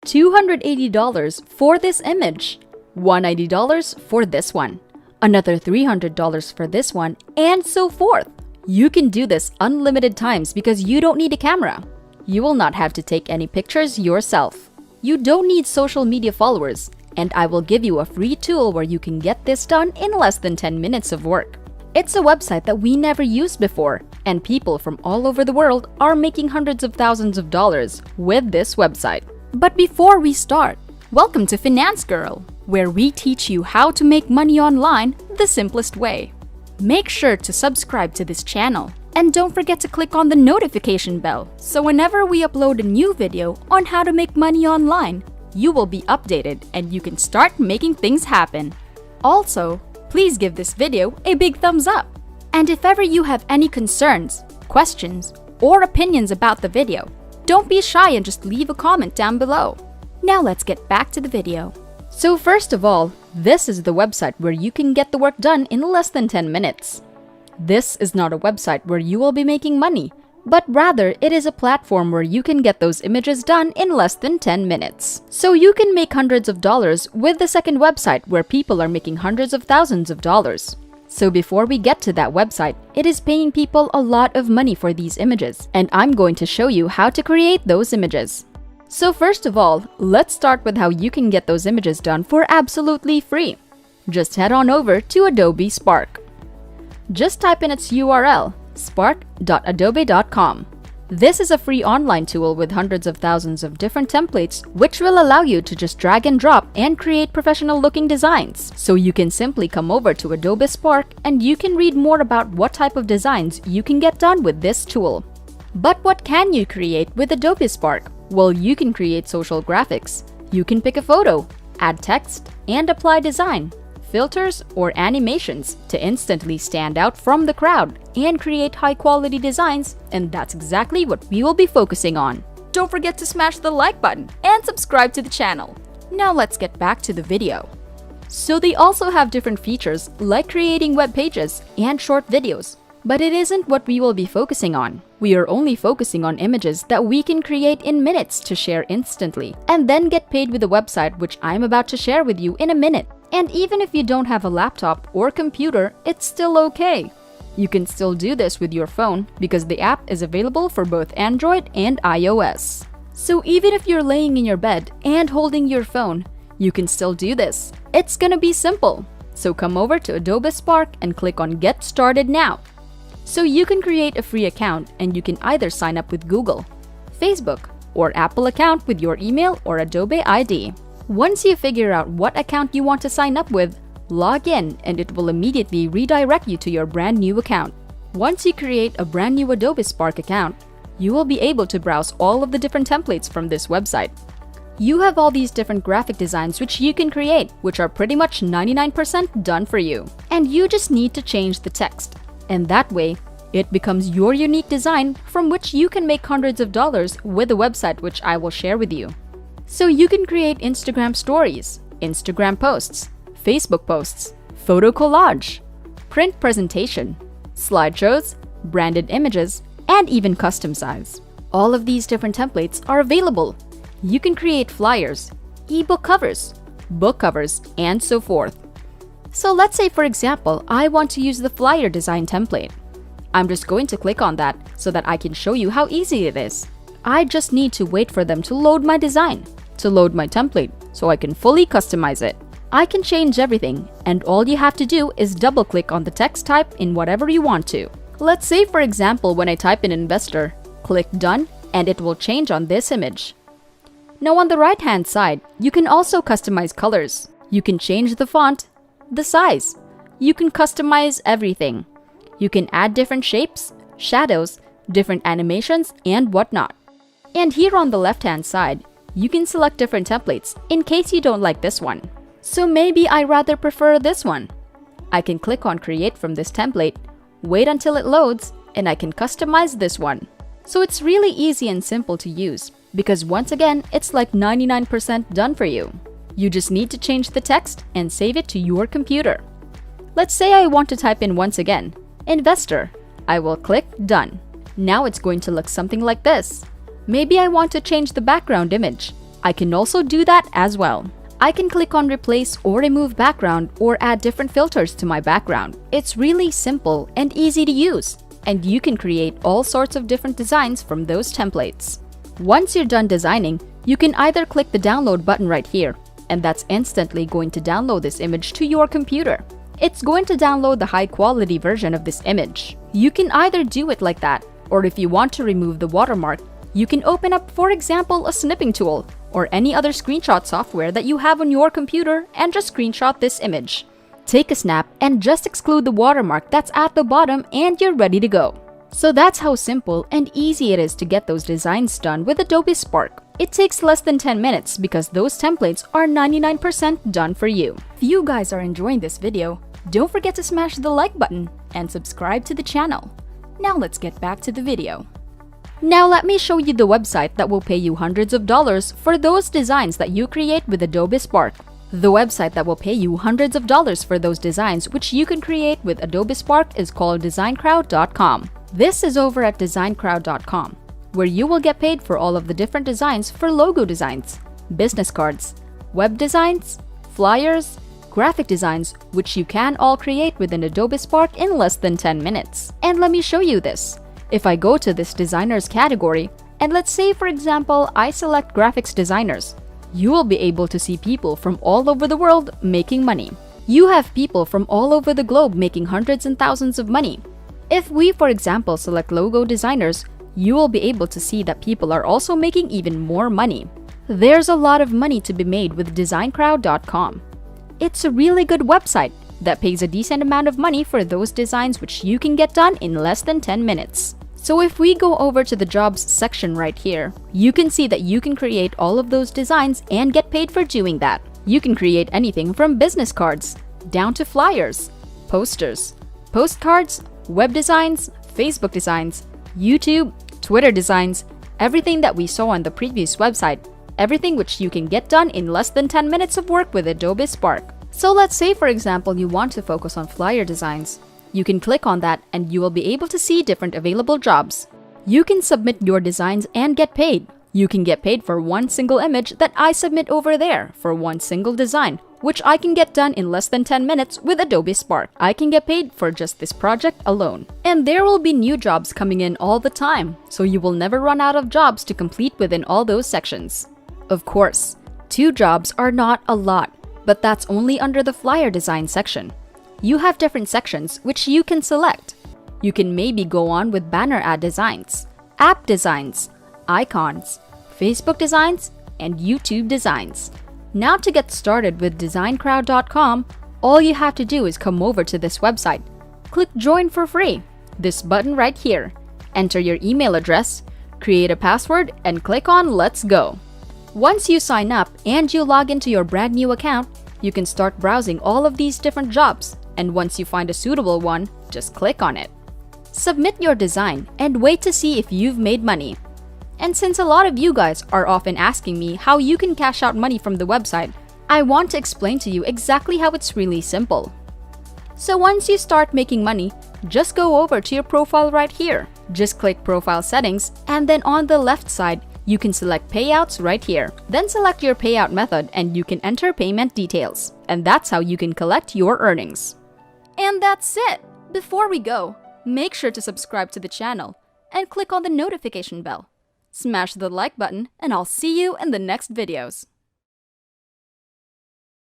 $280 for this image, $190 for this one, another $300 for this one, and so forth. You can do this unlimited times because you don't need a camera. You will not have to take any pictures yourself. You don't need social media followers, and I will give you a free tool where you can get this done in less than 10 minutes of work. It's a website that we never used before, and people from all over the world are making hundreds of thousands of dollars with this website. But before we start, welcome to Finance Girl, where we teach you how to make money online the simplest way. Make sure to subscribe to this channel, and don't forget to click on the notification bell so whenever we upload a new video on how to make money online, you will be updated and you can start making things happen. Also, please give this video a big thumbs up. And if ever you have any concerns, questions, or opinions about the video, don't be shy and just leave a comment down below. Now let's get back to the video. So first of all, this is the website where you can get the work done in less than 10 minutes. This is not a website where you will be making money, but rather it is a platform where you can get those images done in less than 10 minutes. So you can make hundreds of dollars with the second website where people are making hundreds of thousands of dollars. So before we get to that website, it is paying people a lot of money for these images, and I'm going to show you how to create those images. So first of all, let's start with how you can get those images done for absolutely free. Just head on over to Adobe Spark. Just type in its URL, spark.adobe.com. This is a free online tool with hundreds of thousands of different templates which will allow you to just drag and drop and create professional looking designs. So you can simply come over to Adobe Spark and you can read more about what type of designs you can get done with this tool. But what can you create with Adobe Spark? Well, you can create social graphics. You can pick a photo, add text, and apply design, filters, or animations to instantly stand out from the crowd and create high-quality designs, and that's exactly what we will be focusing on. Don't forget to smash the like button and subscribe to the channel. Now let's get back to the video. So they also have different features like creating web pages and short videos, but it isn't what we will be focusing on. We are only focusing on images that we can create in minutes to share instantly, and then get paid with a website which I'm about to share with you in a minute. And even if you don't have a laptop or computer, it's still okay. You can still do this with your phone because the app is available for both Android and iOS. So even if you're laying in your bed and holding your phone, you can still do this. It's gonna be simple. So come over to Adobe Spark and click on Get Started Now. So you can create a free account and you can either sign up with Google, Facebook, or Apple account with your email or Adobe ID. Once you figure out what account you want to sign up with, log in and it will immediately redirect you to your brand new account. Once you create a brand new Adobe Spark account, you will be able to browse all of the different templates from this website. You have all these different graphic designs which you can create, which are pretty much 99% done for you. And you just need to change the text. And that way, it becomes your unique design from which you can make hundreds of dollars with a website which I will share with you. So you can create Instagram stories, Instagram posts, Facebook posts, photo collage, print presentation, slideshows, branded images, and even custom size. All of these different templates are available. You can create flyers, ebook covers, book covers, and so forth. So let's say, for example, I want to use the flyer design template. I'm just going to click on that so that I can show you how easy it is. I just need to wait for them to load my design, to load my template, so I can fully customize it. I can change everything, and all you have to do is double-click on the text type in whatever you want to. Let's say, for example, when I type in investor, click Done, and it will change on this image. Now on the right-hand side, you can also customize colors. You can change the font, the size. You can customize everything. You can add different shapes, shadows, different animations, and whatnot. And here on the left-hand side, you can select different templates in case you don't like this one. So maybe I rather prefer this one. I can click on Create from this template, wait until it loads, and I can customize this one. So it's really easy and simple to use because once again, it's like 99% done for you. You just need to change the text and save it to your computer. Let's say I want to type in once again, investor. I will click Done. Now it's going to look something like this. Maybe I want to change the background image. I can also do that as well. I can click on replace or remove background or add different filters to my background. It's really simple and easy to use, and you can create all sorts of different designs from those templates. Once you're done designing, you can either click the download button right here, and that's instantly going to download this image to your computer. It's going to download the high quality version of this image. You can either do it like that, or if you want to remove the watermark, you can open up, for example, a snipping tool or any other screenshot software that you have on your computer and just screenshot this image. Take a snap and just exclude the watermark that's at the bottom and you're ready to go. So that's how simple and easy it is to get those designs done with Adobe Spark. It takes less than 10 minutes because those templates are 99% done for you. If you guys are enjoying this video, don't forget to smash the like button and subscribe to the channel. Now let's get back to the video. Now let me show you the website that will pay you hundreds of dollars for those designs that you create with Adobe Spark. The website that will pay you hundreds of dollars for those designs which you can create with Adobe Spark is called designcrowd.com. This is over at designcrowd.com, where you will get paid for all of the different designs for logo designs, business cards, web designs, flyers, graphic designs, which you can all create within Adobe Spark in less than 10 minutes. And let me show you this. If I go to this designers category, and let's say for example, I select graphics designers, you will be able to see people from all over the world making money. You have people from all over the globe making hundreds and thousands of money. If we, for example, select logo designers, you will be able to see that people are also making even more money. There's a lot of money to be made with designcrowd.com. It's a really good website that pays a decent amount of money for those designs which you can get done in less than 10 minutes. So if we go over to the jobs section right here, you can see that you can create all of those designs and get paid for doing that. You can create anything from business cards, down to flyers, posters, postcards, web designs, Facebook designs, YouTube, Twitter designs, everything that we saw on the previous website, everything which you can get done in less than 10 minutes of work with Adobe Spark. So let's say for example you want to focus on flyer designs. You can click on that and you will be able to see different available jobs. You can submit your designs and get paid. You can get paid for one single image that I submit over there for one single design, which I can get done in less than 10 minutes with Adobe Spark. I can get paid for just this project alone. And there will be new jobs coming in all the time, so you will never run out of jobs to complete within all those sections. Of course, 2 jobs are not a lot, but that's only under the flyer design section. You have different sections which you can select. You can maybe go on with banner ad designs, app designs, icons, Facebook designs, and YouTube designs. Now to get started with designcrowd.com, all you have to do is come over to this website. Click join for free, this button right here. Enter your email address, create a password, and click on let's go. Once you sign up and you log into your brand new account, you can start browsing all of these different jobs, and once you find a suitable one, just click on it. Submit your design and wait to see if you've made money. And since a lot of you guys are often asking me how you can cash out money from the website, I want to explain to you exactly how it's really simple. So once you start making money, just go over to your profile right here. Just click Profile Settings, and then on the left side, you can select Payouts right here. Then select your payout method and you can enter payment details. And that's how you can collect your earnings. And that's it! Before we go, make sure to subscribe to the channel and click on the notification bell. Smash the like button and I'll see you in the next videos.